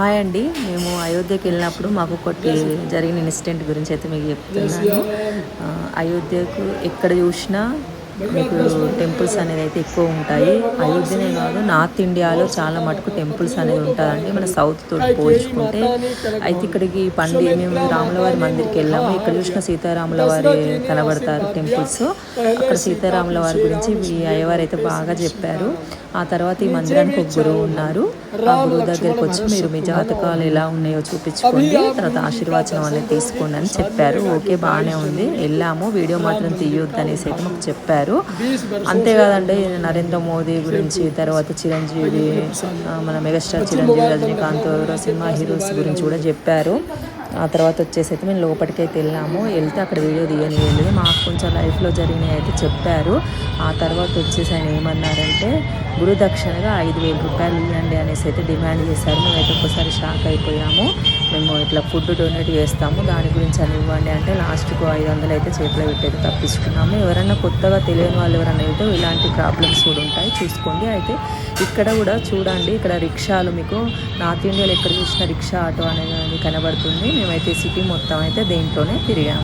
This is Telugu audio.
హాయ్ అండి, మేము అయోధ్యకి వెళ్ళినప్పుడు మాకు ఒకటి జరిగిన ఇన్సిడెంట్ గురించి అయితే మీకు చెప్తున్నాను. అయోధ్యకు ఎక్కడ చూసినా మీకు టెంపుల్స్ అనేది అయితే ఎక్కువ ఉంటాయి. అయోధ్యనే కాదు, నార్త్ ఇండియాలో చాలా మటుకు టెంపుల్స్ అనేది ఉంటుందండి మన సౌత్తో పోల్చుకుంటే. అయితే ఇక్కడికి మేము రాములవారి మందిర్కి వెళ్ళాము. ఇక్కడ చూసిన సీతారాముల వారి కనబడతారు టెంపుల్స్. అక్కడ సీతారాముల వారి గురించి ఈ అయ్యవారు అయితే బాగా చెప్పారు. ఆ తర్వాత ఈ మందిరానికి ఒక గురువు ఉన్నారు. ఆ గురువు దగ్గరికి వచ్చి మీరు మీ జాతకాలు ఎలా ఉన్నాయో చూపించుకోండి, తర్వాత ఆశీర్వచనం అనేది తీసుకోండి అని చెప్పారు. ఓకే, బాగానే ఉంది. వెళ్ళాము, వీడియో మాత్రం తీయొద్దు అనేసి అయితే మాకు చెప్పారు. అంతేకాదండి, నరేంద్ర మోదీ గురించి, తర్వాత చిరంజీవి, మన megastar Chiranjeevi, Rajinikanth, cinema heroes గురించి కూడా చెప్పారు. ఆ తర్వాత వచ్చేసి అయితే మేము లోపలికైతే వెళ్తే అక్కడ వీడియో తీయనివ్వలేదు. మాకు కొంచెం లైఫ్లో జరిగినవి అయితే చెప్పారు. ఆ తర్వాత వచ్చేసి ఆయన ఏమన్నారంటే గురుదక్షిణగా 5,000 రూపాయలు ఇవ్వండి అనేసి అయితే డిమాండ్ చేశారు. మేమైతే ఒక్కసారి షాక్ అయిపోయాము. మేము ఇట్లా ఫుడ్ డొనేట్ చేస్తాము, దాని గురించి అని ఇవ్వండి అంటే లాస్ట్కు 500 అయితే చేతిలో పెట్టేది తప్పించుకున్నాము. ఎవరైనా కొత్తగా తెలియని వాళ్ళు ఎవరైనా వెళ్తే ఇలాంటి ప్రాబ్లమ్స్ కూడా ఉంటాయి, చూసుకోండి. అయితే ఇక్కడ కూడా చూడండి, ఇక్కడ రిక్షాలు మీకు నార్త్ ఇండియాలో ఎక్కడ చూసినా రిక్షా ఆటో అనేది కనబడుతుంది. మేమైతే సిటీ మొత్తం అయితే దేంట్లోనే తిరిగాము.